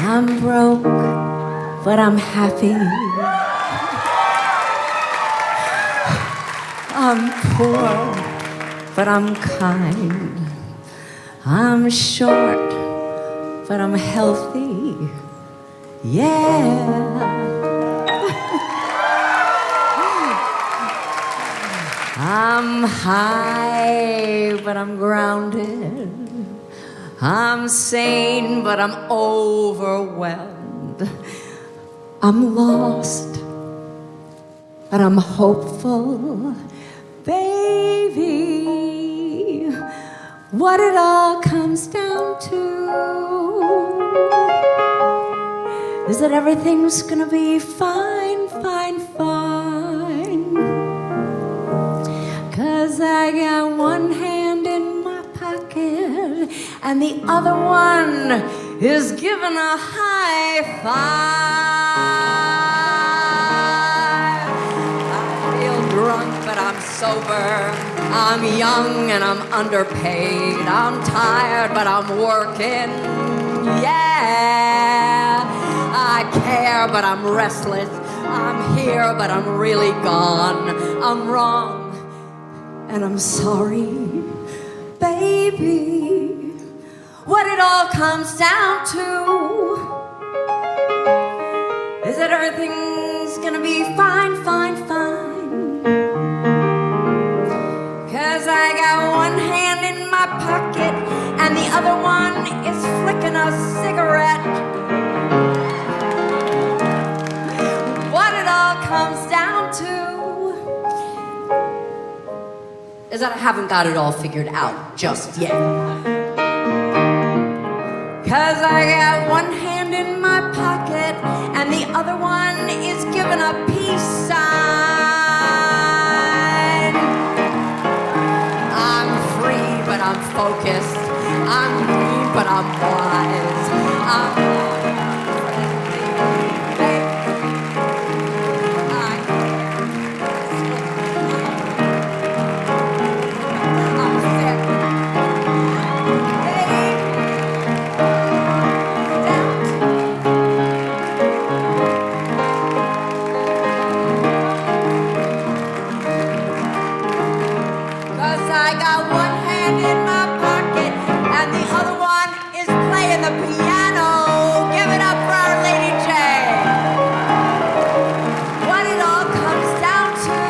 I'm broke, but I'm happy. I'm poor, but I'm kind. I'm short, but I'm healthy. Yeah. I'm high, but I'm grounded. I'm sane, but I'm overwhelmed. I'm lost, but I'm hopeful. Baby, what it all comes down to is that everything's gonna be fine, fine, fine. 'Cause I got one hand in my pocket and the other one is giving a high five. I feel drunk, but I'm sober. I'm young and I'm underpaid. I'm tired, but I'm working. Yeah. I care, but I'm restless. I'm here, but I'm really gone. I'm wrong, and I'm sorry, baby. What it all comes down to is that everything's gonna be fine, fine, fine. 'Cause I got one hand in my pocket and the other one is flicking a cigarette. What it all comes down to is that I haven't got it all figured out just yet. 'Cause I got one hand in my pocket and the other one is giving a peace sign. I'm free, but I'm focused. I'm mean, but I'm wise. I'm I got one hand in my pocket and the other one is playing the piano. Give it up for our Lady J. What it all comes down to,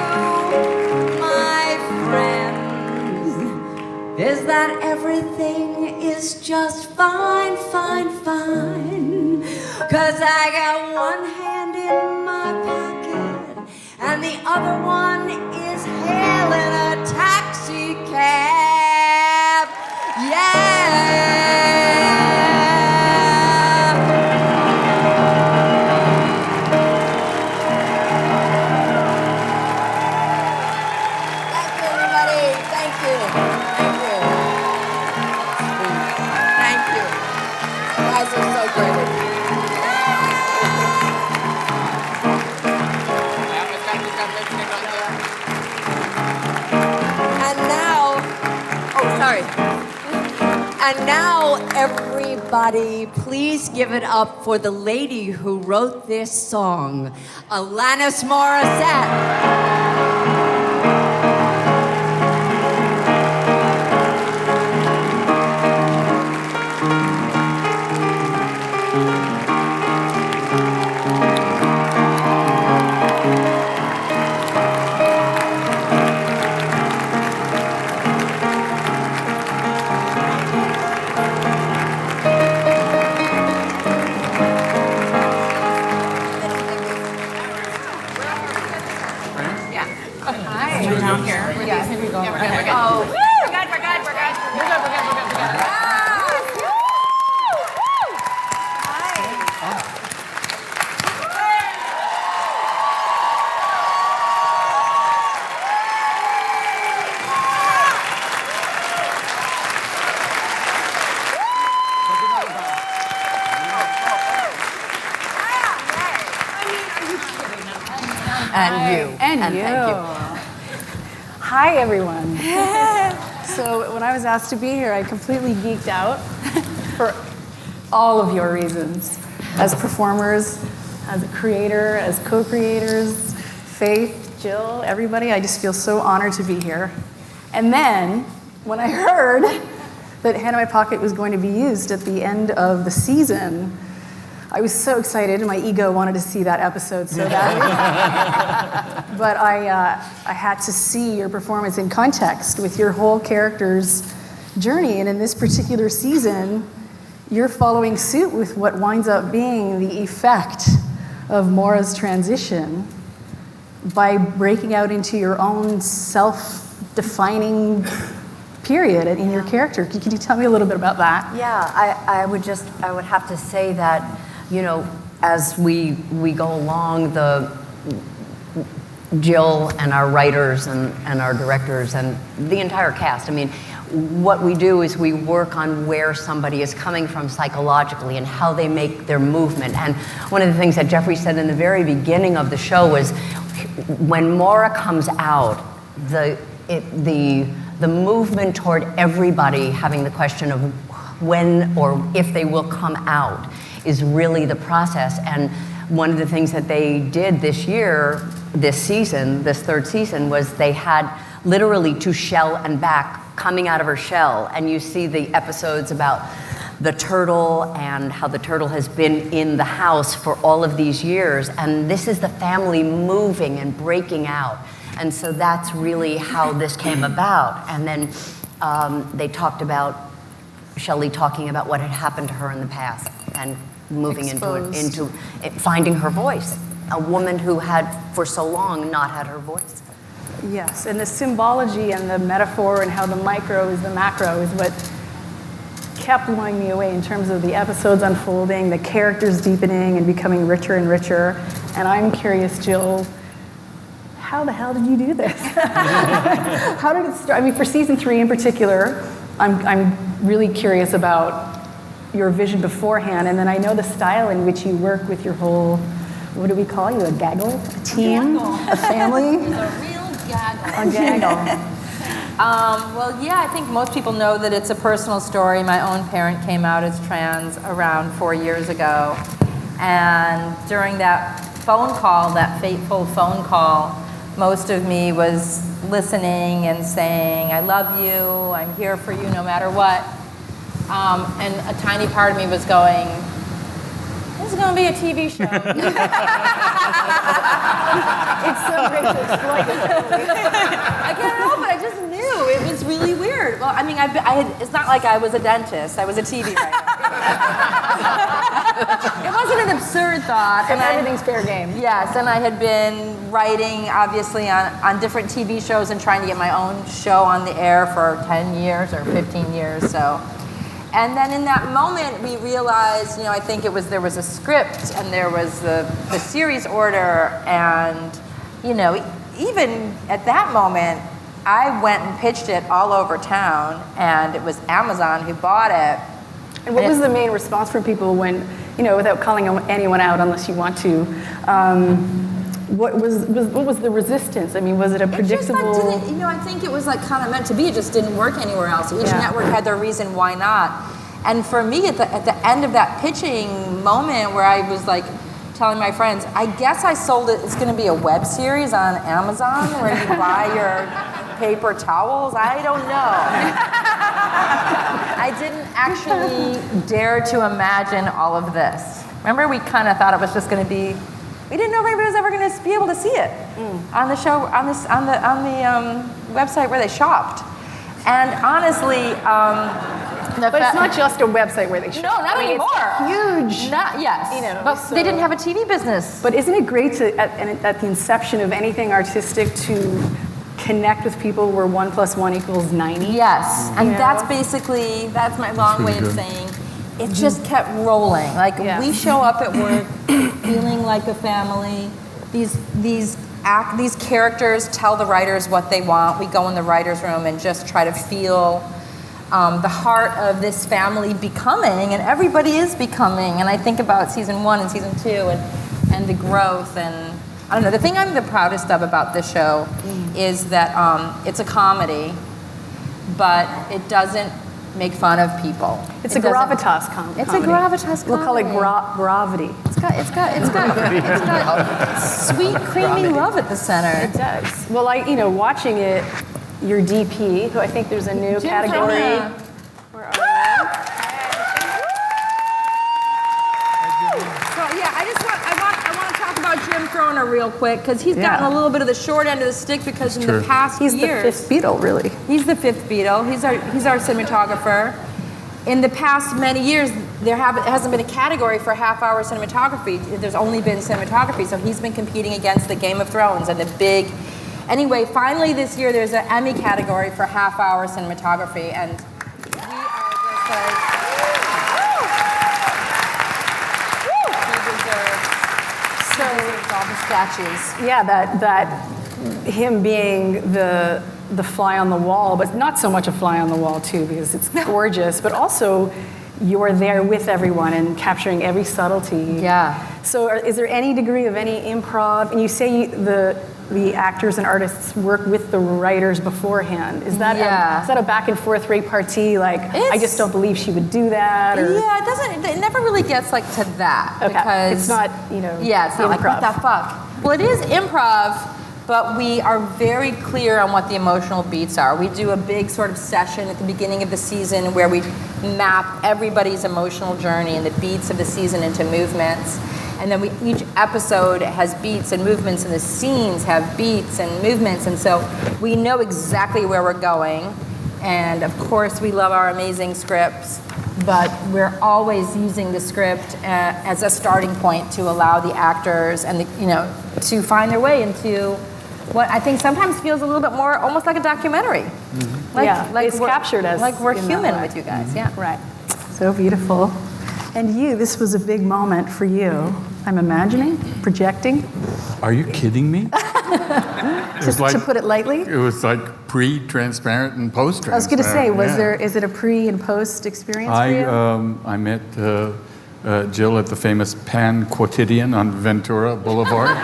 my friends, is that everything is just fine, fine, fine. 'Cause I got one hand in my pocket and the other one is hailing a taxi cab. Yeah. Thank you, everybody. Thank you. Thank you. Thank you. You guys are so great. And now, everybody, please give it up for the lady who wrote this song, Alanis Morissette. Down here. Yeah, here we go. Yeah, we're good. Oh, we're good. We're good. We're good. We're good. We're good. We're good. And you. And you. Thank you. Hi, everyone. So when I was asked to be here, I completely geeked out for all of your reasons. as performers, as a creator, as co-creators, Faith, Jill, everybody. I just feel so honored to be here. And then, when I heard that Hand in My Pocket was going to be used at the end of the season, I was so excited, and my ego wanted to see that episode so badly. But I had to see your performance in context with your whole character's journey. And in this particular season, you're following suit with what winds up being the effect of Maura's transition by breaking out into your own self-defining period in your character. Can you tell me a little bit about that? Yeah, I would have to say that, you know, as we go along, Jill and our writers and our directors and the entire cast, I mean, what we do is we work on where somebody is coming from psychologically and how they make their movement. And one of the things that Jeffrey said in the very beginning of the show was when Maura comes out, the movement toward everybody having the question of when or if they will come out is really the process. And one of the things that they did this year, this season, this third season, was they had literally to shell and back, coming out of her shell. And you see the episodes about the turtle and how the turtle has been in the house for all of these years. And this is the family moving and breaking out. And so that's really how this came about. And then they talked about Shelley talking about what had happened to her in the past and moving into finding her voice. A woman who had for so long not had her voice. Yes, and the symbology and the metaphor and how the micro is the macro is what kept blowing me away in terms of the episodes unfolding, the characters deepening and becoming richer and richer. And I'm curious, Jill, how the hell did you do this? How did it start? I mean, for season 3 in particular, I'm really curious about your vision beforehand, and then I know the style in which you work with your whole, what do we call you, a gaggle? A team? A family? It's a real gaggle. A gaggle. Well, yeah, I think most people know that it's a personal story. My own parent came out as trans around 4 years ago. And during that phone call, that fateful phone call, most of me was listening and saying, I love you, I'm here for you no matter what. And a tiny part of me was going, this is going to be a TV show. It's so great to exploit it. I can't help it. I just knew. It was really weird. Well, I mean, it's not like I was a dentist. I was a TV writer. It wasn't an absurd thought. And everything's fair game. Yes, and I had been writing, obviously, on different TV shows and trying to get my own show on the air for 10 years or 15 years, so. And then in that moment, we realized, I think there was a script and there was the series order, and, even at that moment, I went and pitched it all over town, and it was Amazon who bought it. And what was the main response from people when, without calling anyone out unless you want to, what was the resistance? I mean, was it a predictable? It just, I think it was kind of meant to be. It just didn't work anywhere else. Each network had their reason why not. And for me, at the end of that pitching moment where I was telling my friends, I guess I sold it. It's going to be a web series on Amazon where you buy your paper towels. I don't know. I didn't actually dare to imagine all of this. Remember, we kind of thought it was just going to be. We didn't know if anybody was ever going to be able to see it on the show, on the website where they shopped. And honestly, but it's not just a website where they shop. No, not anymore. It's huge. Yes, but they didn't have a TV business. But isn't it great to, at the inception of anything artistic, to connect with people where 1 + 1 = 90? Yes, and that's my long way of saying. It just kept rolling. We show up at work feeling like a family. These characters tell the writers what they want. We go in the writer's room and just try to feel the heart of this family becoming, and everybody is becoming. And I think about season 1 and season 2 and the growth. And I don't know, the thing I'm the proudest of about this show is that it's a comedy, but it doesn't make fun of people. It's a gravitas comedy. It's a gravitas comedy. We'll call it gravity. It's got sweet, creamy love at the center. It does. Well, watching it, your DP, who I think there's a new category. Where are you? So yeah, I want to talk about Jim Throner real quick because he's gotten a little bit of the short end of the stick because in the past years, he's the fifth Beatle, really. He's the fifth Beatle. He's our cinematographer. In the past many years, it hasn't been a category for half-hour cinematography. There's only been cinematography, so he's been competing against the Game of Thrones and the big. Anyway, finally this year there's an Emmy category for half-hour cinematography, and we are just like. All the statues. Yeah, that him being the fly on the wall, but not so much a fly on the wall too, because it's gorgeous, but also you're there with everyone and capturing every subtlety. Yeah. So is there any degree of any improv? And you say the actors and artists work with the writers beforehand. Is that a back and forth repartee? Like, I just don't believe she would do that? Or? Yeah, it doesn't. It never really gets like to that because it's not Yeah, it's not like what the fuck. Well, it is improv. But we are very clear on what the emotional beats are. We do a big sort of session at the beginning of the season where we map everybody's emotional journey and the beats of the season into movements. And then each episode has beats and movements, and the scenes have beats and movements. And so we know exactly where we're going. And of course, we love our amazing scripts. But we're always using the script as a starting point to allow the actors and to find their way into what I think sometimes feels a little bit more almost like a documentary. Mm-hmm. Like it's captured as like we're human with you guys. Yeah, right. So beautiful. And this was a big moment for you. I'm imagining, projecting. Are you kidding me? To put it lightly. It was like pre-transparent and post-transparent. I was going to say, is it a pre and post experience for you? I met Jill at the famous Pan Quotidian on Ventura Boulevard.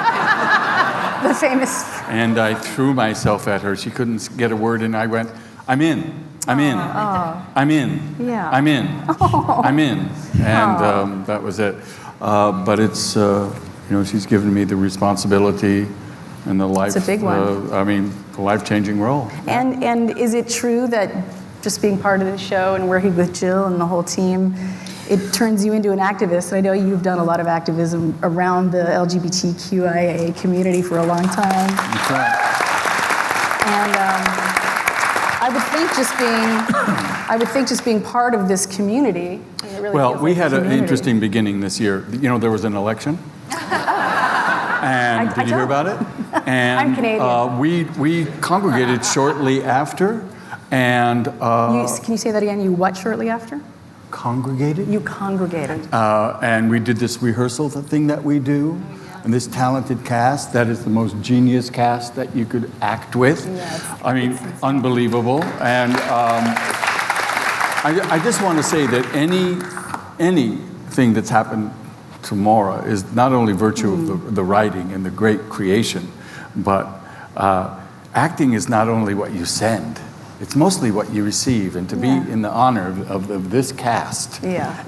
The famous. And I threw myself at her. She couldn't get a word in. I went, I'm in. I'm in. I'm in. Yeah. I'm in. I'm in. And that was it. But it's, she's given me the responsibility and the life. It's a big one. The life-changing role. And is it true that just being part of the show and working with Jill and the whole team, it turns you into an activist? I know you've done a lot of activism around the LGBTQIA community for a long time. That's right. And I would think just being part of this community. It really we had an interesting beginning this year. There was an election. And did you hear about it? And I'm Canadian. We congregated shortly after, and can you say that again? You what shortly after? Congregated. You congregated. And we did this rehearsal thing that we do, and this talented cast that is the most genius cast that you could act with. Yes. Unbelievable. And I just want to say that anything that's happened tomorrow is not only virtue of the writing and the great creation, but acting is not only what you send, it's mostly what you receive. And to be in the honor of this cast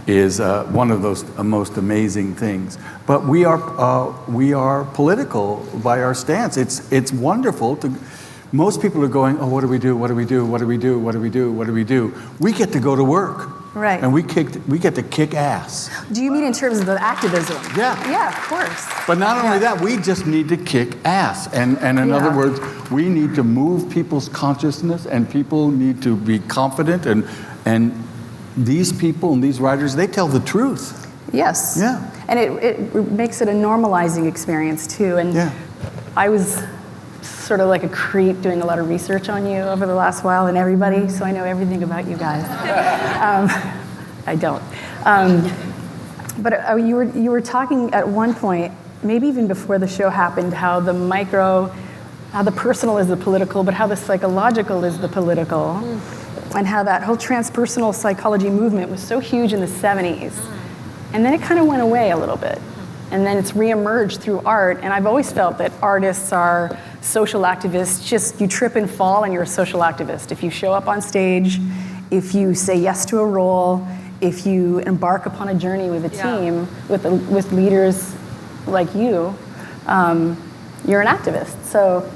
is one of those most amazing things. But we are political by our stance. It's wonderful to. Most people are going, oh, what do we do? What do we do? What do we do? What do we do? What do we do? We get to go to work. Right. And we get to kick ass. Do you mean in terms of the activism? Yeah. Yeah, of course. But not only that, we just need to kick ass. And in other words, we need to move people's consciousness, and people need to be confident. And these people and these writers, they tell the truth. Yes. Yeah. And it makes it a normalizing experience too. And I was sort of like a creep doing a lot of research on you over the last while and everybody, so I know everything about you guys. I don't. But you were talking at one point, maybe even before the show happened, how the personal is the political, but how the psychological is the political, and how that whole transpersonal psychology movement was so huge in the 70s. And then it kind of went away a little bit. And then it's reemerged through art, and I've always felt that artists are social activists. Just you trip and fall and you're a social activist. If you show up on stage, if you say yes to a role, if you embark upon a journey with a team, with leaders like you, you're an activist. So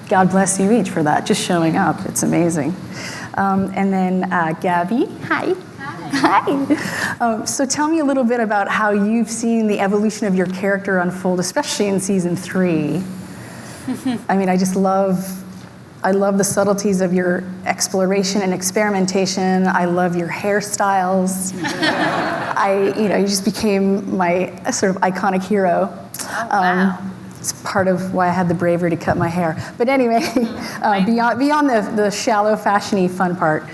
God bless you each for that, just showing up. It's amazing. And then Gabby, hi. Hi. So tell me a little bit about how you've seen the evolution of your character unfold, especially in season 3. I mean, I love the subtleties of your exploration and experimentation. I love your hairstyles. You just became my sort of iconic hero. Oh, wow. It's part of why I had the bravery to cut my hair. But anyway, beyond the shallow, fashiony fun part,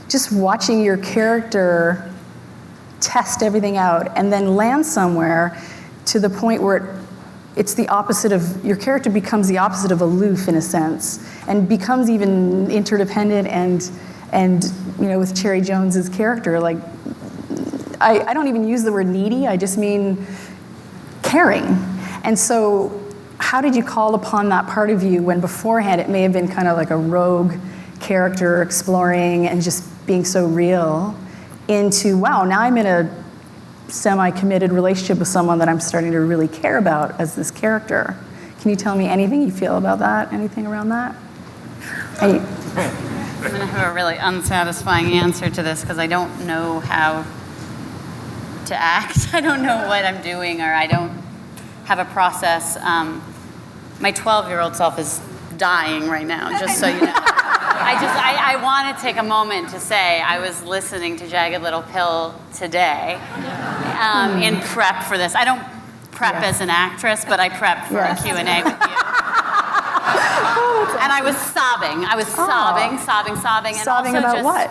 just watching your character test everything out and then land somewhere to the point where it's the opposite of, your character becomes the opposite of aloof in a sense, and becomes even interdependent and with Cherry Jones's character, like, I don't even use the word needy, I just mean caring. And so how did you call upon that part of you when beforehand it may have been kind of like a rogue character exploring and just being so real, into, wow, now I'm in a semi-committed relationship with someone that I'm starting to really care about as this character. Can you tell me anything you feel about that? Anything around that? I'm going to have a really unsatisfying answer to this because I don't know how to act. I don't know what I'm doing, or I don't have a process. My 12-year-old self is dying right now, just so you know. I want to take a moment to say I was listening to Jagged Little Pill today in prep for this. I don't prep as an actress, but I prep for a Q&A with you. And I was sobbing. Sobbing. And Sobbing also about what?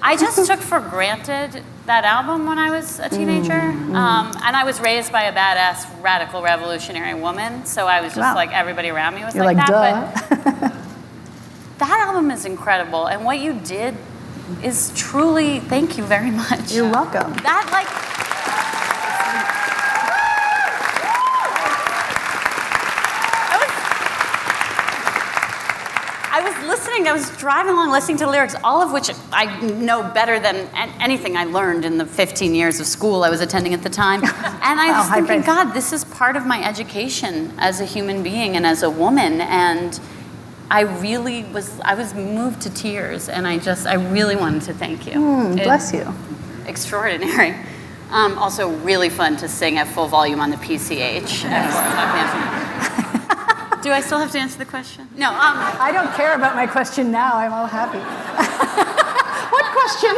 I just took for granted that album when I was a teenager. And I was raised by a badass, radical, revolutionary woman. So I was just like, everybody around me was You're like that. duh. But that album is incredible. And what you did is truly, thank you very much. You're welcome. That, like, I was listening, I was driving along listening to the lyrics, all of which I know better than anything I learned in the 15 years of school I was attending at the time. And I was thinking, God, this is part of my education as a human being and as a woman. And I was moved to tears, and I really wanted to thank you. Bless you. Extraordinary. Also really fun to sing at full volume on the PCH. Do I still have to answer the question? No. I don't care about my question now. I'm all happy. What question?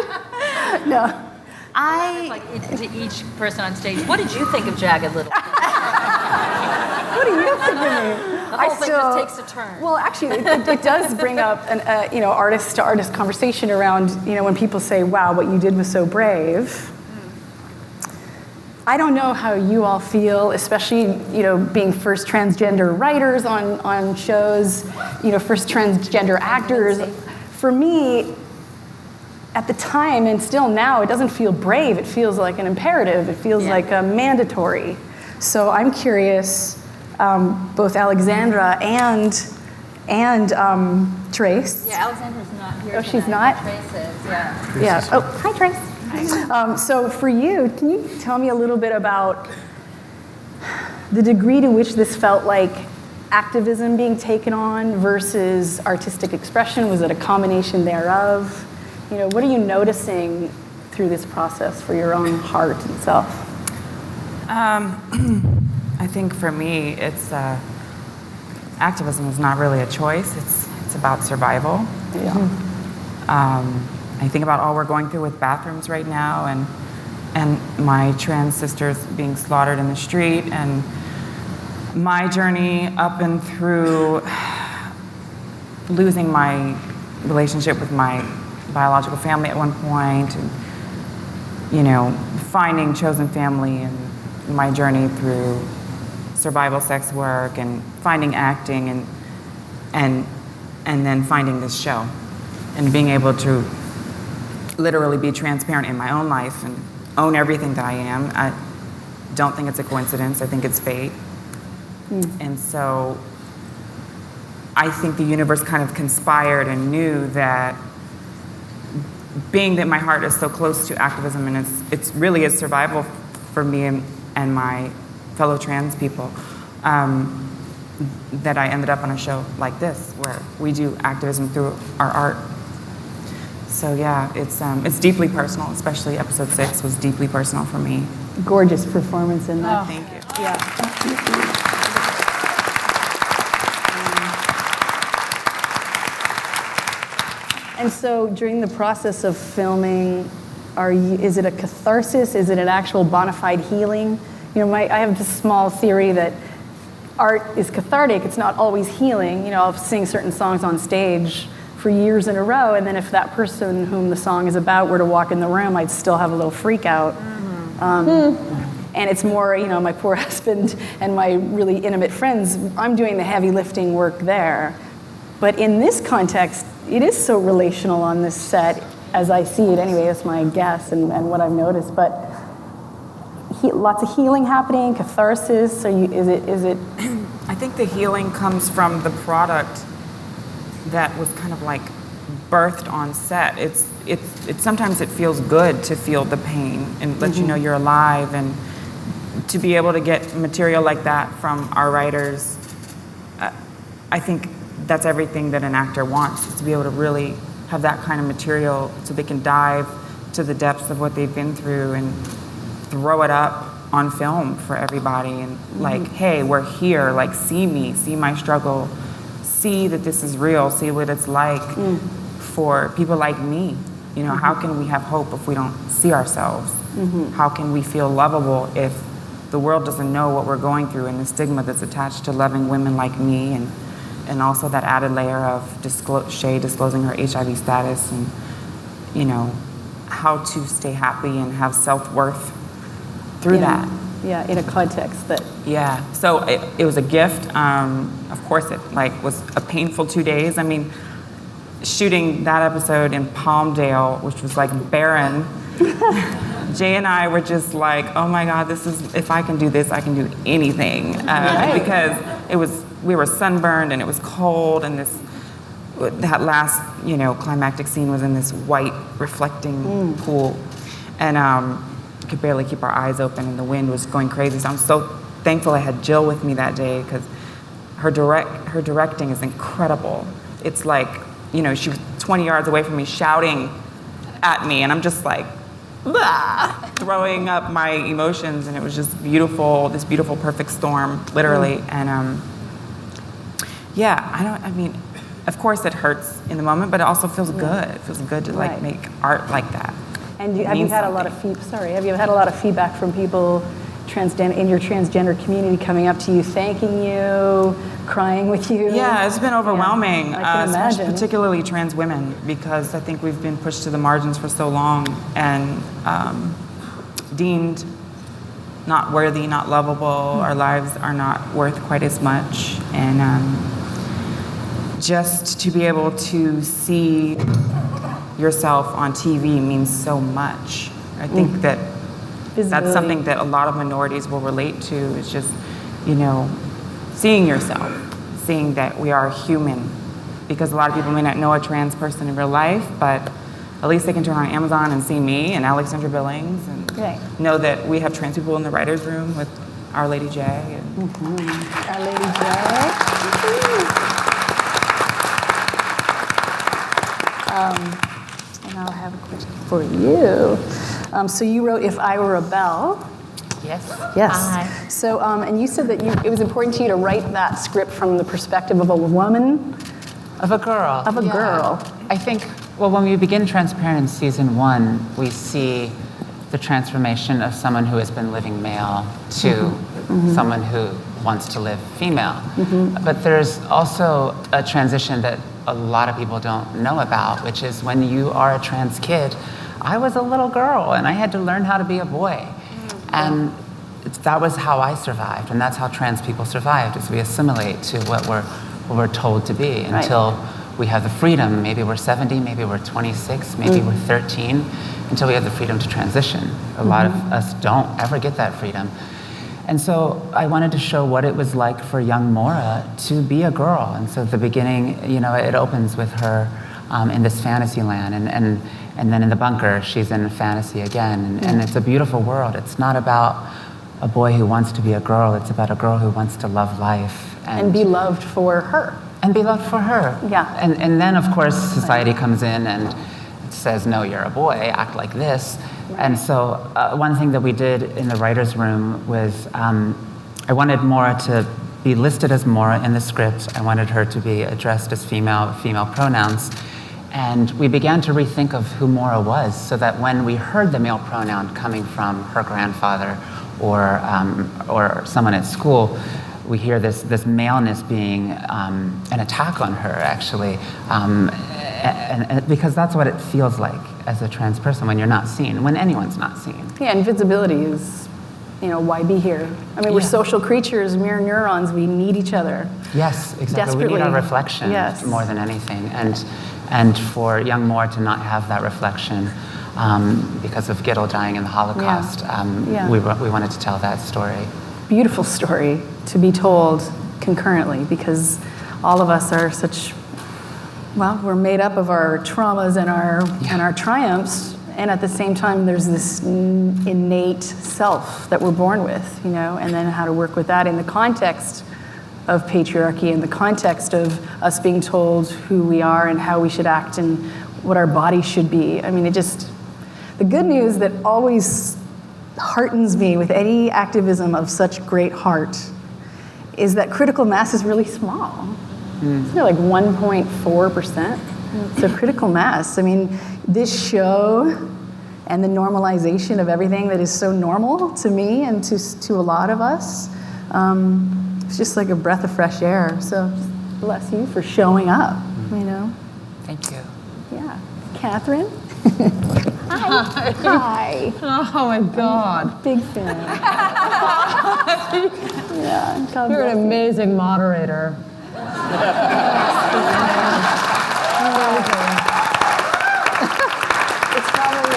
No. To each person on stage, what did you think of Jagged Little Pill? What do you think of me? The whole thing just takes a turn. Well, actually, it does bring up an artist to artist conversation around, when people say, "Wow, what you did was so brave." I don't know how you all feel, especially being first transgender writers on shows, first transgender actors. For me, at the time and still now, it doesn't feel brave. It feels like an imperative. It feels like a mandatory. So I'm curious, both Alexandra and Trace. Yeah, Alexandra's not here. Oh, she's not? Trace is, yeah. Yeah. Oh, hi, Trace. So for you, can you tell me a little bit about the degree to which this felt like activism being taken on versus artistic expression? Was it a combination thereof? What are you noticing through this process for your own heart and self? I think for me, it's activism is not really a choice. It's about survival. Yeah. I think about all we're going through with bathrooms right now, and my trans sisters being slaughtered in the street, and my journey up and through losing my relationship with my biological family at one point, and finding chosen family, and my journey through survival sex work and finding acting, and then finding this show and being able to literally be transparent in my own life and own everything that I am. I don't think it's a coincidence. I think it's fate. And so I think the universe kind of conspired and knew that being that my heart is so close to activism, and it's really a survival for me and my fellow trans people, that I ended up on a show like this, where we do activism through our art. So yeah, it's deeply personal, especially episode 6 was deeply personal for me. Gorgeous performance in that. Thank you. Yeah. And so during the process of filming, is it a catharsis? Is it an actual bona fide healing? You know, I have this small theory that art is cathartic. It's not always healing. You know, I'll sing certain songs on stage for years in a row, and then if that person whom the song is about were to walk in the room, I'd still have a little freak out. And it's more, you know, my poor husband and my really intimate friends, I'm doing the heavy lifting work there. But in this context, it is so relational on this set, as I see it anyway. That's my guess and what I've noticed. But lots of healing happening, catharsis. Is it? I think the healing comes from the product that was kind of like birthed on set. It's sometimes it feels good to feel the pain and let you know you're alive, and to be able to get material like that from our writers. I think that's everything that an actor wants, is to be able to really have that kind of material so they can dive to the depths of what they've been through and throw it up on film for everybody, and like, hey, we're here, like, see me, see my struggle, see that this is real, see what it's like for people like me. You know, how can we have hope if we don't see ourselves? How can we feel lovable if the world doesn't know what we're going through, and the stigma that's attached to loving women like me, and also that added layer of Shay disclosing her HIV status, and, you know, how to stay happy and have self-worth through that. Yeah, in a context that... Yeah, so it was a gift. Of course, it was a painful 2 days. I mean, shooting that episode in Palmdale, which was barren, Jay and I were just like, oh my God, if I can do this, I can do anything. Because we were sunburned and it was cold, and that last, climactic scene was in this white reflecting pool. And could barely keep our eyes open, and the wind was going crazy. So I'm so thankful I had Jill with me that day, because her directing is incredible. It's like, she was 20 yards away from me shouting at me, and I'm just like, throwing up my emotions, and it was just beautiful, this beautiful perfect storm, literally. And of course it hurts in the moment, but it also feels good. It feels good to make art like that. And have you had a lot of feedback from people in your transgender community coming up to you, thanking you, crying with you? Yeah, it's been overwhelming, I can imagine. Particularly trans women, because I think we've been pushed to the margins for so long and deemed not worthy, not lovable. Our lives are not worth quite as much. And just to be able to see yourself on TV means so much. I think that that's something that a lot of minorities will relate to, is just, seeing yourself, seeing that we are human. Because a lot of people may not know a trans person in real life, but at least they can turn on Amazon and see me and Alexandra Billings and know that we have trans people in the writer's room with Our Lady J. Our Lady J. And I'll have a question for you. So you wrote "If I Were a Belle." Yes. Yes. Hi. So, and you said that it was important to you to write that script from the perspective of a woman, Of a girl. of a girl. I think, when we begin Transparent in season 1, we see the transformation of someone who has been living male to someone who wants to live female. But there's also a transition that a lot of people don't know about, which is when you are a trans kid. I was a little girl and I had to learn how to be a boy. And that was how I survived, and that's how trans people survived, is we assimilate to what we're told to be until we have the freedom. Maybe we're 70, maybe we're 26, maybe we're 13, until we have the freedom to transition. A lot of us don't ever get that freedom. And so I wanted to show what it was like for young Maura to be a girl. And so at the beginning, it opens with her in this fantasy land, and And then in the bunker, she's in fantasy again. And it's a beautiful world. It's not about a boy who wants to be a girl. It's about a girl who wants to love life. And be loved for her. And be loved for her. Yeah. And then, of course, society comes in and says, no, you're a boy, act like this. And so one thing that we did in the writer's room was I wanted Maura to be listed as Maura in the script. I wanted her to be addressed as female pronouns. And we began to rethink of who Maura was, so that when we heard the male pronoun coming from her grandfather or someone at school, we hear this maleness being an attack on her, actually, and because that's what it feels like as a trans person when you're not seen, when anyone's not seen. Yeah, invisibility is, why be here? I mean, we're social creatures, mirror neurons. We need each other. Yes, exactly. Desperately. We need our reflection more than anything, and for young Maura to not have that reflection. Because of Gittel dying in the Holocaust, we wanted to tell that story. Beautiful story to be told concurrently, because all of us are we're made up of our traumas and our triumphs, and at the same time there's this innate self that we're born with, and then how to work with that in the context of patriarchy, in the context of us being told who we are and how we should act and what our body should be. I mean, the good news that always heartens me with any activism of such great heart is that critical mass is really small. It's like 1.4%. So critical mass. I mean, this show and the normalization of everything that is so normal to me and to a lot of us, it's just like a breath of fresh air. So just bless you for showing up, Thank you. Yeah. Catherine? Hi. Hi. Oh my God. Big fan. Yeah. You're an amazing moderator. It's probably,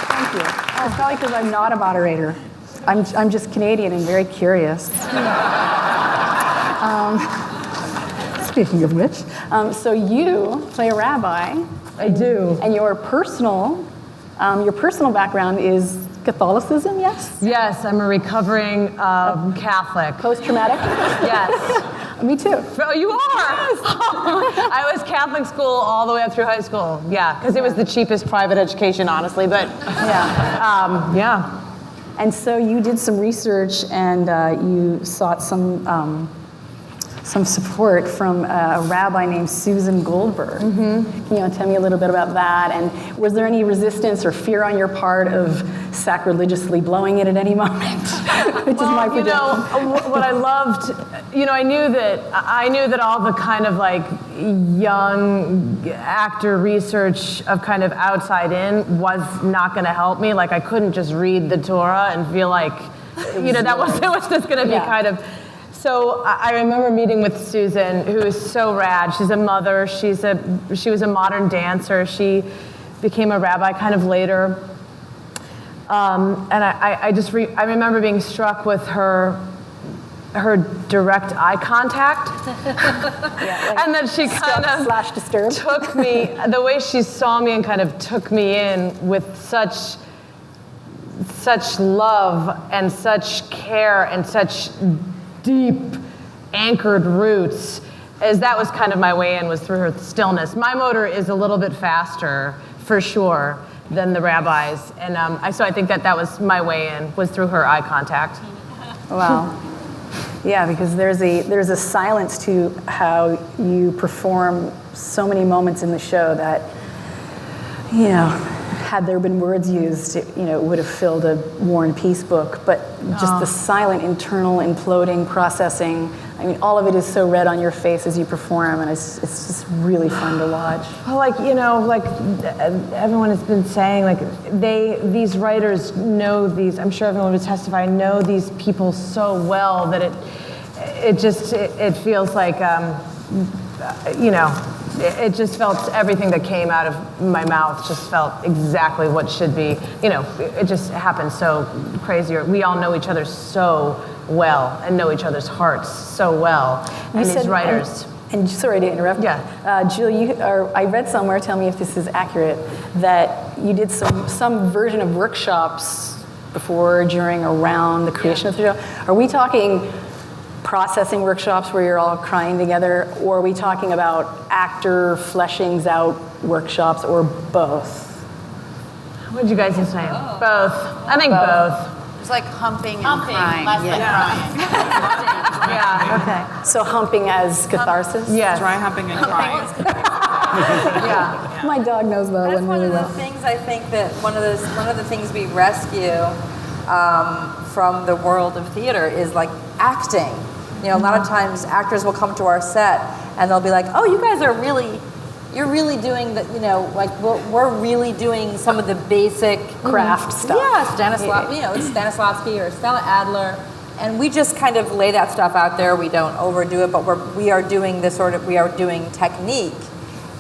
thank you. It's probably because I'm not a moderator. I'm just Canadian and very curious. Speaking of which, so you play a rabbi. I do. And your personal background is Catholicism, yes? Yes, I'm a recovering Catholic. Post-traumatic? Yes. Me too. Oh, you are? I was Catholic school all the way up through high school. Yeah, because it was the cheapest private education, honestly. But yeah. And so you did some research and you sought some support from a rabbi named Susan Goldberg. Mm-hmm. Can you tell me a little bit about that? And was there any resistance or fear on your part of sacrilegiously blowing it at any moment? Which is my prediction. What I loved, I knew that all the kind of like young actor research of kind of outside in was not going to help me. Like I couldn't just read the Torah and feel like, it was just going to be kind of. So I remember meeting with Susan, who is so rad. She's a mother. She was a modern dancer. She became a rabbi kind of later. And I remember being struck with her direct eye contact, and that she kind of disturbed. took me, the way she saw me and kind of took me in with such love and such care and such deep anchored roots, as that was kind of my way in, was through her stillness. My motor is a little bit faster, for sure, than the rabbi's, and so I think that was my way in, was through her eye contact. Wow. Yeah, because there's a silence to how you perform so many moments in the show that, had there been words used, it would have filled a War and Peace book. But just the silent, internal, imploding, processing. I mean, all of it is so red on your face as you perform, and it's just really fun to watch. Well, like everyone has been saying, like these writers know these. I'm sure everyone would testify, know these people so well that it feels like it just felt, everything that came out of my mouth just felt exactly what should be. It just happened so crazy. We all know each other so well and know each other's hearts so well. And these writers. And sorry to interrupt. Yeah. Jill, I read somewhere, tell me if this is accurate, that you did some version of workshops before, during, around the creation of the show. Are we talking processing workshops where you're all crying together, or are we talking about actor fleshings out workshops, or both? What did you guys just say? Both. I think both. It's like humping and Humping, crying. less than crying. Yeah. Okay. So humping as catharsis? Yes. Dry humping and crying. Yeah. My dog knows that That's one one really of the well. things I think that one of the things we rescue from the world of theater is like acting. You know, a lot of times actors will come to our set and they'll be like, "Oh, you guys are you're really doing the, you know, like we're really doing some of the basic Craft stuff. Yeah, it's Stanislavski or Stella Adler, and we just kind of lay that stuff out there. We don't overdo it, but we are doing technique,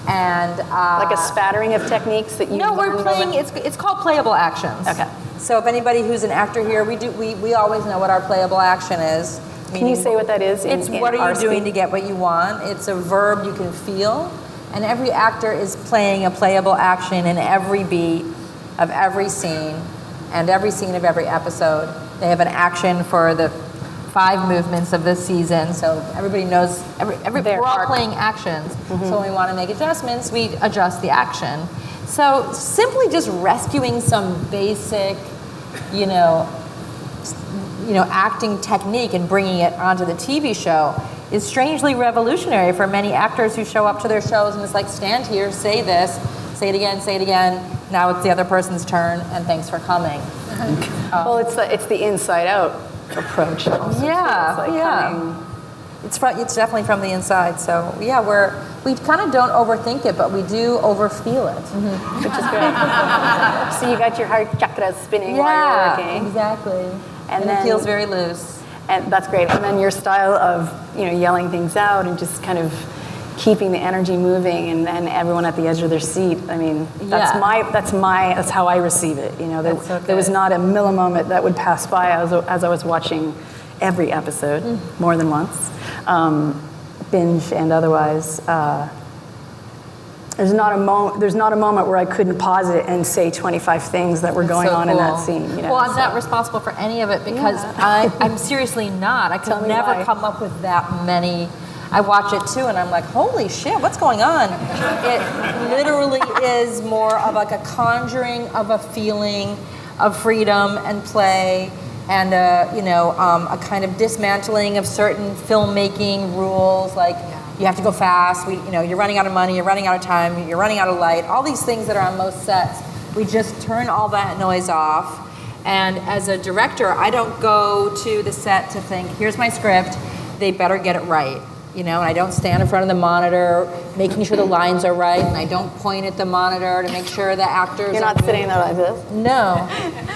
and Like a spattering of techniques that you no, we're learned playing. over- It's called playable actions. Okay. So if anybody who's an actor here, we always know what our playable action is. Can you say what that is? It's what are you doing to get what you want. It's a verb you can feel, and every actor is playing a playable action in every beat of every scene, and every scene of every episode. They have an action for the 5 movements of this season, so everybody knows. Their We're all arc. playing actions. So when we want to make adjustments, we adjust the action. So simply just rescuing some basic, acting technique and bringing it onto the TV show is strangely revolutionary for many actors who show up to their shows and it's like, stand here, say this, say it again. Now it's the other person's turn, and thanks for coming. Well, it's the inside out approach. Also, too. Yeah, It's like yeah. coming- It's definitely from the inside. So yeah, we kind of don't overthink it, but we do overfeel it. which is great. So you got your heart chakras spinning while you're working. exactly. And then- it feels very loose. And that's great. And then your style of yelling things out and just kind of keeping the energy moving and everyone at the edge of their seat. I mean, that's how I receive it. That's so there was good. not a millisecond that would pass by as I was watching every episode more than once, binge and otherwise. There's not a moment where I couldn't pause it and say 25 things that were going So on in that cool. scene. Well, I'm not responsible for any of it because I'm seriously not. I Tell could me never why. come up with that many. I watch it too, and I'm like, holy shit, what's going on? It literally is more of like a conjuring of a feeling of freedom and play, and a kind of dismantling of certain filmmaking rules, like. You have to go fast. You're running out of money. You're running out of time. You're running out of light. All these things that are on most sets, we just turn all that noise off. And as a director, I don't go to the set to think, "Here's my script. They better get it right." And I don't stand in front of the monitor making sure the lines are right, and I don't point at the monitor to make sure the actors. You're not sitting there like this. No.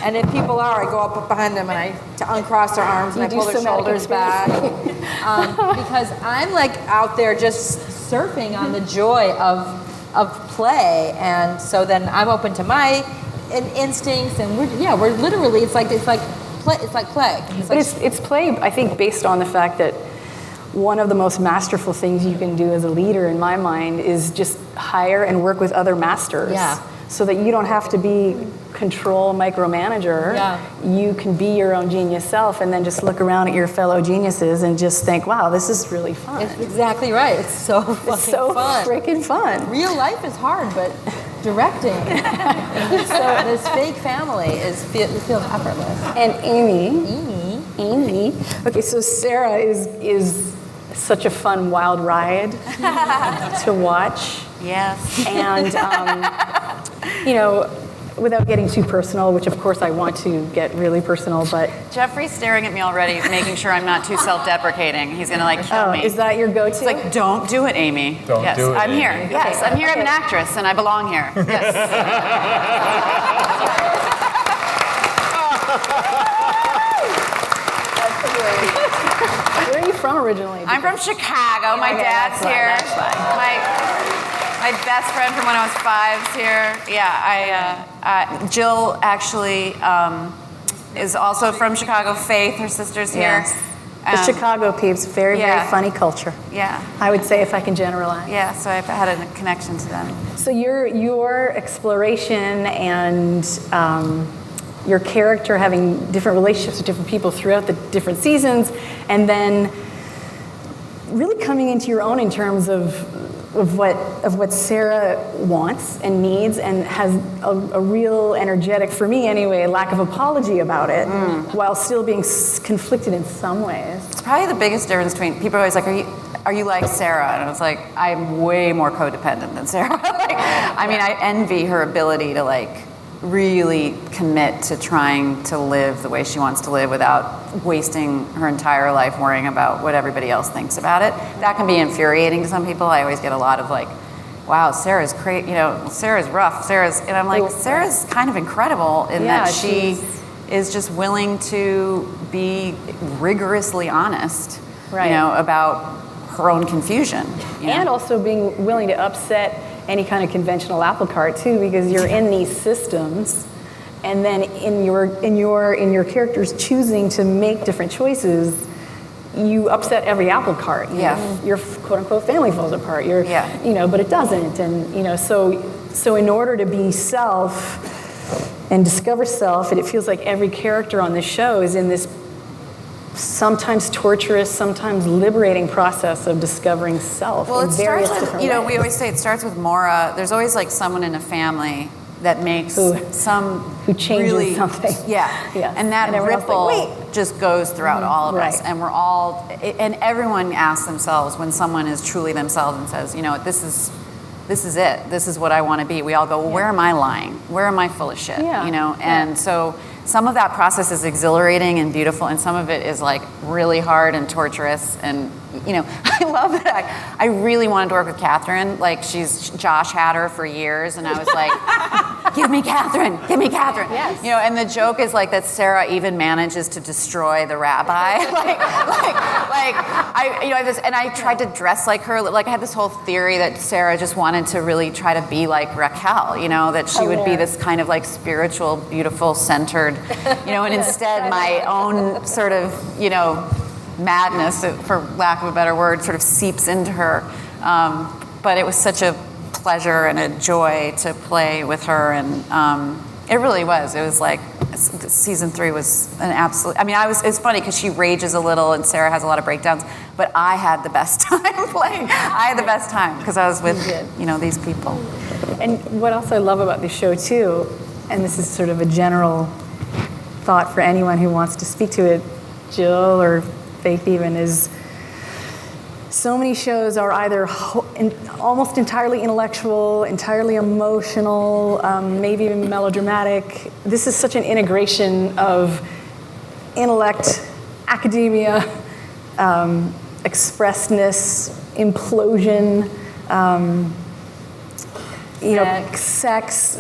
And if people are, I go up behind them and to uncross their arms and I You pull do their somatic shoulders back. Because I'm like out there just surfing on the joy of play. And so then I'm open to my instincts, and we're literally, it's like play. But it's play, I think, based on the fact that one of the most masterful things you can do as a leader, in my mind, is just hire and work with other masters. Yeah. So that you don't have to be control micromanager. Yeah. You can be your own genius self and then just look around at your fellow geniuses and just think, wow, this is really fun. It's exactly right. It's so fucking It's so fun. freaking fun. Real life is hard, but directing this fake family feels effortless. And Amy. Okay, so Sarah is such a fun wild ride to watch. Yes. And, without getting too personal, which of course I want to get really personal, but... Jeffrey's staring at me already, making sure I'm not too self-deprecating. He's gonna kill me. Is that your go-to? It's like, don't do it, Amy. Don't yes, do it, I'm Amy. here. Yes, I'm here. I'm an actress, and I belong here. Yes. Where are you from originally? I'm from Chicago. My Okay, dad's that's fine, here. that's fine. My best friend from when I was 5 is here. Yeah, Jill actually is also from Chicago. Faith, her sister's here. Yes. The Chicago peeps, very, yeah. very funny culture. Yeah. I would say, if I can generalize. Yeah, so I've had a connection to them. So your exploration and your character having different relationships with different people throughout the different seasons, and then really coming into your own in terms of what Sarah wants and needs, and has a real energetic, for me anyway, lack of apology about it, while still being conflicted in some ways. It's probably the biggest difference between people are always like, are you like Sarah? And I was like, I'm way more codependent than Sarah. I envy her ability to really commit to trying to live the way she wants to live without wasting her entire life worrying about what everybody else thinks about it. That can be infuriating to some people. I always get a lot of wow, Sarah's crazy, Sarah's rough, and I'm like, Sarah's kind of incredible in that she is just willing to be rigorously honest, about her own confusion. And also being willing to upset any kind of conventional apple cart too, because you're in these systems, and then in your characters choosing to make different choices, you upset every apple cart. Your quote unquote family falls apart. But it doesn't, and so in order to be self and discover self, and it feels like every character on this show is in this sometimes torturous, sometimes liberating process of discovering self in various different ways. We always say it starts with Maura. There's always someone in a family that makes who changes something. And that ripple just goes throughout all of us, and we're all, and everyone asks themselves when someone is truly themselves and says, this is it. This is what I want to be. We all go, well, where am I lying? Where am I full of shit? And so some of that process is exhilarating and beautiful, and some of it is really hard and torturous. And I love that. I really wanted to work with Catherine. Josh had her for years, and I was like, give me Catherine. Yes. And the joke is that Sarah even manages to destroy the rabbi. I tried to dress like her. I had this whole theory that Sarah just wanted to really try to be like Raquel. That she would be this kind of spiritual, beautiful, centered. And instead my own sort of, madness, for lack of a better word, sort of seeps into her. But it was such a pleasure and a joy to play with her, and it really was. It was season 3 was an absolute. It's funny because she rages a little and Sarah has a lot of breakdowns, but I had the best time playing. I had the best time because I was with these people. And what else I love about this show too, and this is sort of a general thought for anyone who wants to speak to it, Jill or Faith even, is so many shows are either almost entirely intellectual, entirely emotional, maybe even melodramatic. This is such an integration of intellect, academia, expressness, implosion, sex,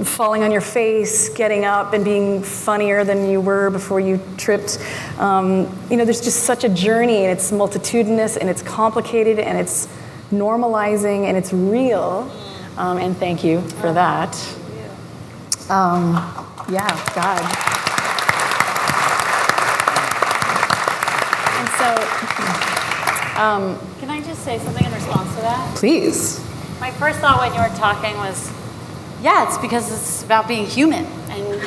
falling on your face, getting up and being funnier than you were before you tripped. There's just such a journey, and it's multitudinous, and it's complicated, and it's normalizing, and it's real. And thank you for that. God. And so, Can I just say something in response to that? please. My first thought when you were talking was, it's because it's about being human, and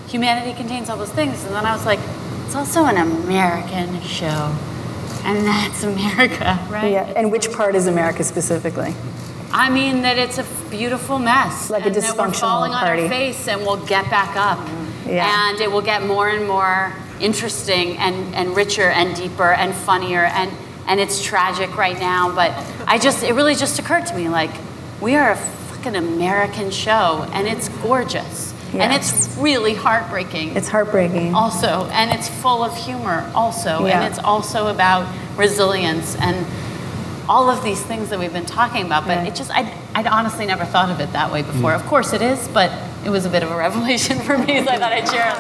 humanity contains all those things. And then I was like, it's also an American show, and that's America, right? Yeah. And which part is America specifically? That it's a beautiful mess. Like a and that we're dysfunctional falling party. on our face, and we'll get back up. Yeah. And it will get more and more interesting and richer and deeper and funnier, and it's tragic right now, but it really just occurred to me, we are a fucking American show, and it's gorgeous. Yeah. And it's really heartbreaking. It's heartbreaking. Also, and it's full of humor also, Yeah. and it's also about resilience and all of these things that we've been talking about, but I'd honestly never thought of it that way before. Of course it is, but it was a bit of a revelation for me, so I thought I'd share it.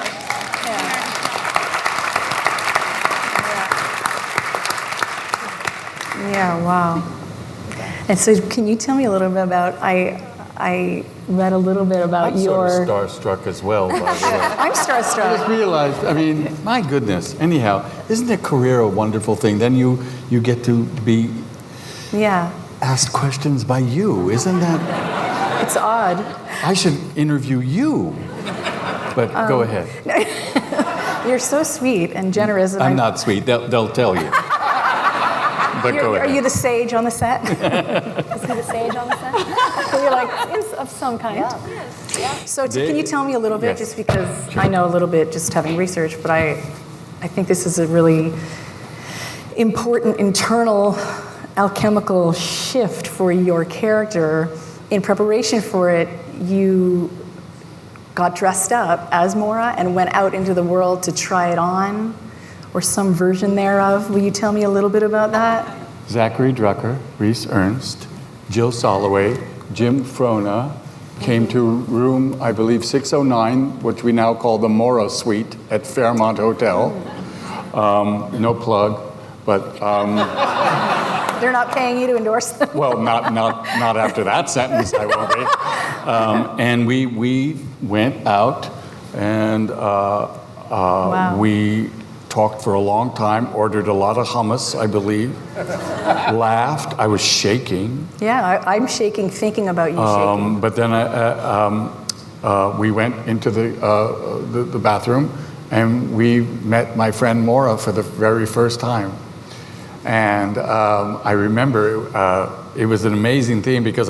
Yeah, wow. And so can you tell me a little bit about, I read a little bit about I'm your. sort of starstruck as well, by the way. I'm I just starstruck. realized, I mean, my goodness. Anyhow, isn't a career a wonderful thing? Then you get to be Yeah, asked questions by you. Isn't that? it's odd. I should interview you. But go ahead. You're so sweet and generous. And I'm not sweet. They'll tell you. But go Are ahead. you the sage on the set? Is he the sage on the set? You're like, "Is of some kind. So can you tell me a little bit, Yes. just because I know a little bit just having researched, but I think this is a really important internal alchemical shift for your character. In preparation for it, you got dressed up as Maura and went out into the world to try it on, or some version thereof. Will you tell me a little bit about that? Zachary Drucker, Reese Ernst, Jill Soloway, Jim Frona came to room, I believe, 609, which we now call the Maura Suite at Fairmont Hotel. No plug, but They're not paying you to endorse them? well, not after that sentence, I won't be. And we went out and Wow. we talked for a long time, ordered a lot of hummus, I believe, laughed. I was shaking. Yeah, I'm shaking thinking about you shaking. But then we went into the bathroom and we met my friend Maura for the very first time. And I remember it was an amazing thing because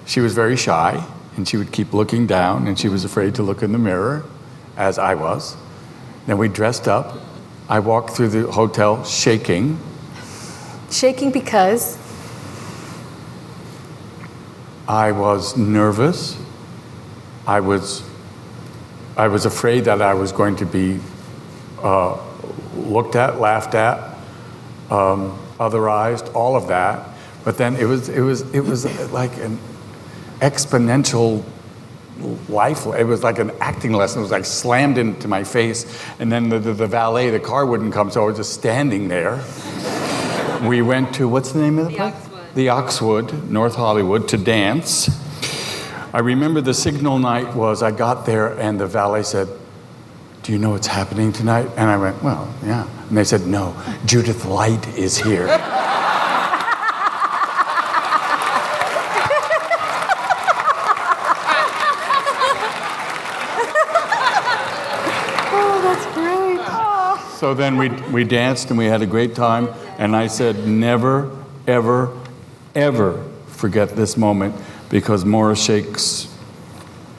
she was very shy and she would keep looking down and she was afraid to look in the mirror, as I was. Then we dressed up. I walked through the hotel shaking. Shaking because? I was nervous. I was afraid that I was going to be looked at, laughed at, otherized, all of that. But then it was like an exponential life. It was like an acting lesson. It was like slammed into my face. And then the valet, the car wouldn't come, so I was just standing there. We went to, what's the name of the place? The Oxwood, North Hollywood, to dance. I remember the signal night was I got there and the valet said, "Do you know what's happening tonight?" And I went, "Well, yeah." And they said, "No, Judith Light is here." Oh, that's great. Oh. So then we danced and we had a great time. And I said, never, ever, ever forget this moment because Maura shakes.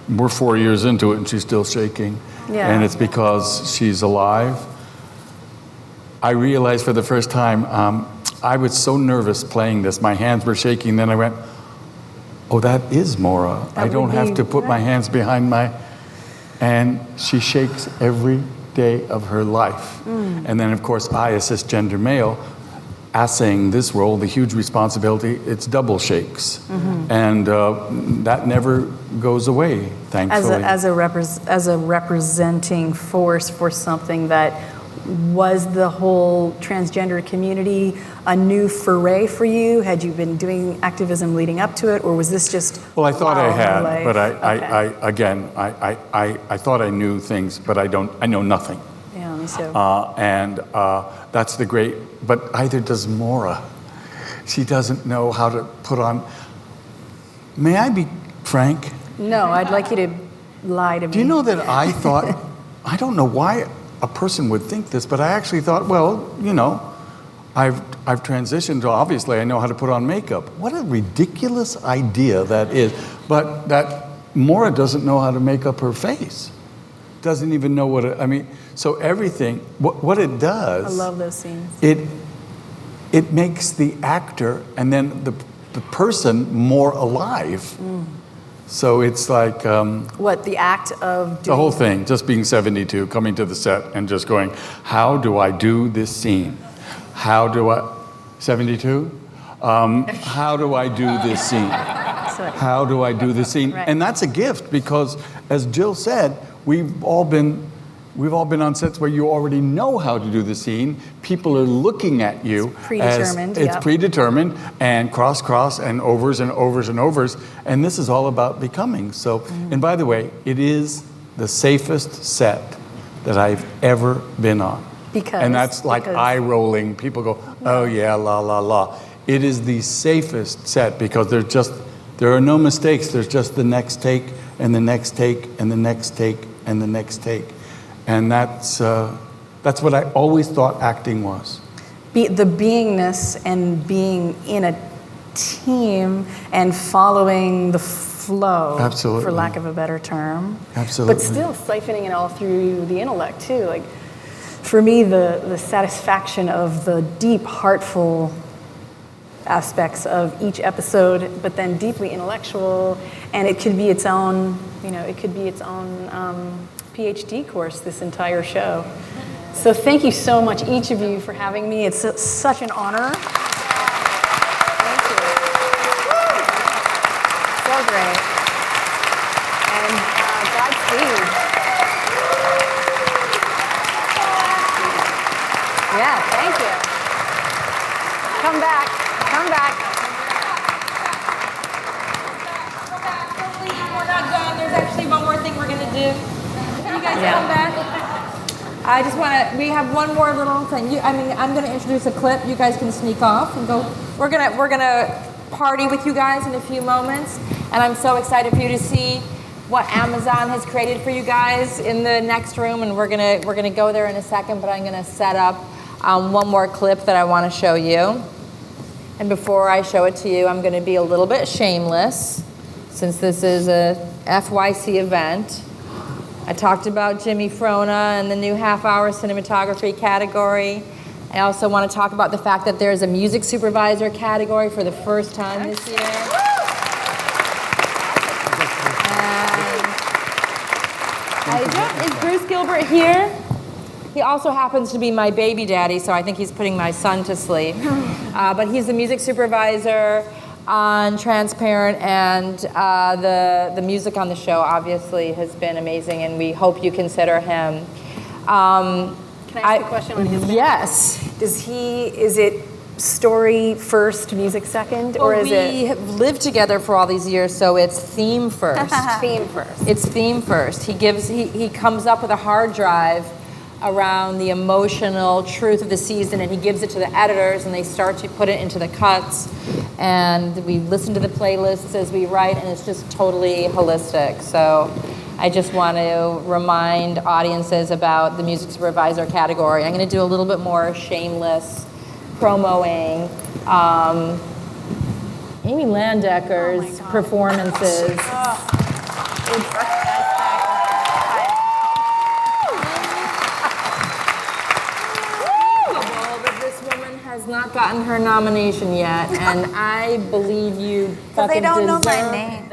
We're 4 years into it and she's still shaking. Yeah. And it's because she's alive. I realized for the first time, I was so nervous playing this. My hands were shaking. Then I went, oh, that is Maura. I don't have to put my hands behind my... And she shakes every day of her life. And then, of course, I, a cisgender male, assaying this role, the huge responsibility, it's double shakes. And that never goes away, thankfully. As a representing force for something that was the whole transgender community a new foray for you? Had you been doing activism leading up to it, or was this just? Well, I thought I had, but Okay. I thought I knew things, but I know nothing. Yeah, me too. That's the great, but either does Maura. She doesn't know how to put on. May I be frank? No, I'd like you to lie to me. Do you know that I thought, I don't know why a person would think this, but I actually thought, well, you know, I've transitioned to, obviously I know how to put on makeup. What a ridiculous idea that is. But that Maura doesn't know how to make up her face. Doesn't even know what so everything, what it does. I love those scenes. It makes the actor and then the person more alive. So it's like... what, the act of doing... The whole thing, just being 72, coming to the set and just going, how do I do this scene? How do I... 72? How do I do this scene? How do I do this scene? Right. And that's a gift because, as Jill said, we've all been we've all been on sets where you already know how to do the scene. People are looking at you. It's predetermined, It's yep. predetermined, and cross, and overs and overs and overs. And this is all about becoming. So, and by the way, it is the safest set that I've ever been on. And that's like eye rolling. People go, oh yeah, la, la, la. It is the safest set because there are no mistakes. There's just the next take and the next take and the next take and the next take. And that's what I always thought acting was. The beingness and being in a team and following the flow, Absolutely. for lack of a better term. Absolutely. But still siphoning it all through the intellect too. Like for me, the satisfaction of the deep, heartful aspects of each episode, but then deeply intellectual, and it could be its own, PhD course, this entire show. So thank you so much, each of you, for having me. It's such an honor. Thank you. So great. And Godspeed. Yeah, thank you. Come back. Come back. We're not done. There's actually one more thing we're gonna do. Can you guys come back? I just want to. We have one more little thing. I'm going to introduce a clip. You guys can sneak off and go. We're gonna party with you guys in a few moments, and I'm so excited for you to see what Amazon has created for you guys in the next room. And we're gonna go there in a second. But I'm gonna set up one more clip that I want to show you. And before I show it to you, I'm going to be a little bit shameless, since this is a FYC event. I talked about Jimmy Frona and the new half-hour cinematography category. I also want to talk about the fact that there's a music supervisor category for the first time this year. And is Bruce Gilbert here? He also happens to be my baby daddy, so I think he's putting my son to sleep. But he's the music supervisor on Transparent, and the music on the show obviously has been amazing, and we hope you consider him. Can I ask a question on his? Yes. Is it story first, music second, or is it? We have lived together for all these years, so it's theme first. Theme first. It's theme first. He comes up with a hard drive around the emotional truth of the season, and he gives it to the editors, and they start to put it into the cuts, and we listen to the playlists as we write, and it's just totally holistic. So I just want to remind audiences about the music supervisor category. I'm going to do a little bit more shameless promoing Amy Landecker's performances. Has not gotten her nomination yet, and I believe you fucking deserve that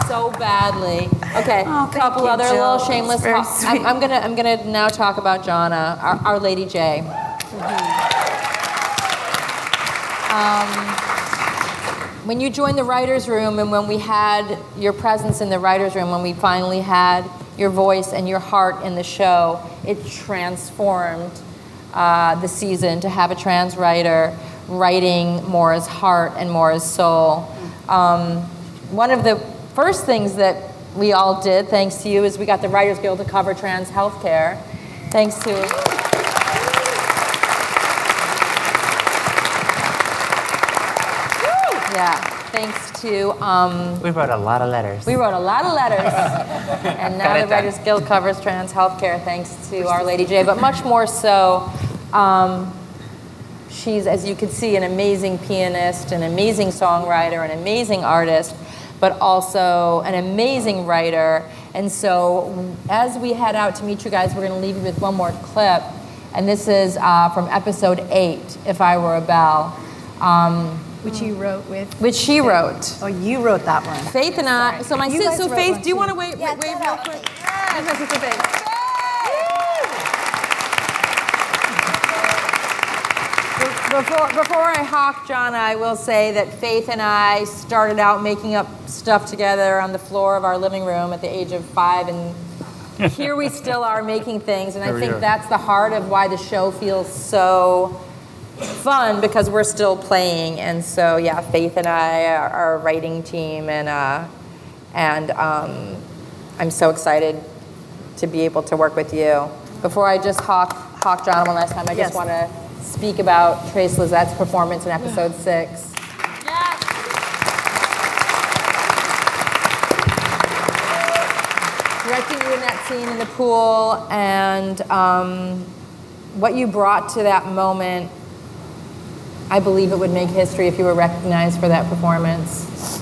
shit so badly. Okay, a couple other little shameless. I'm gonna now talk about Jonna, our Lady J. When you joined the writers' room, and when we had your presence in the writers' room, when we finally had your voice and your heart in the show, it transformed the season to have a trans writer writing Maura's heart and Maura's soul. One of the first things that we all did, thanks to you, is we got the Writers Guild to cover trans healthcare. Thanks to thanks to We wrote a lot of letters. and now the Writers Guild covers trans healthcare thanks to Our Lady J. But much more so, she's, as you can see, an amazing pianist, an amazing songwriter, an amazing artist, but also an amazing writer. And so as we head out to meet you guys, we're going to leave you with one more clip. And this is from episode 8, If I Were a Belle. Which you wrote with? Which she wrote. Oh, you wrote that one. Faith and I. So my You sister. guys So wrote Faith, one do you too. want to wave real quick? Here's my sister Faith. Before I hawk Jonna, I will say that Faith and I started out making up stuff together on the floor of our living room at the age of 5 and here we still are making things, and I There we think are. that's the heart of why the show feels so fun, because we're still playing. And so, yeah, Faith and I are our writing team, and I'm so excited to be able to work with you. Before I just hawk John one last time, I just Yes. want to speak about Trace Lizette's performance in episode 6. Directing you in that scene in the pool, and what you brought to that moment, I believe it would make history if you were recognized for that performance.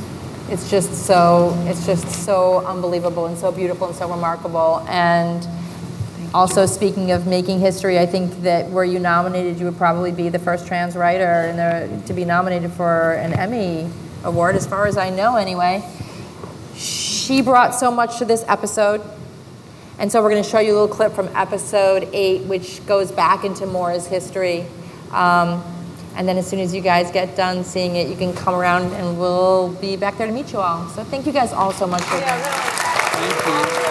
It's just so unbelievable and so beautiful and so remarkable. And also, speaking of making history, I think that were you nominated, you would probably be the first trans writer to be nominated for an Emmy award, as far as I know anyway. She brought so much to this episode. And so we're going to show you a little clip from episode 8, which goes back into Maura's history. And then as soon as you guys get done seeing it, you can come around and we'll be back there to meet you all. So thank you guys all so much for being here. Thank you.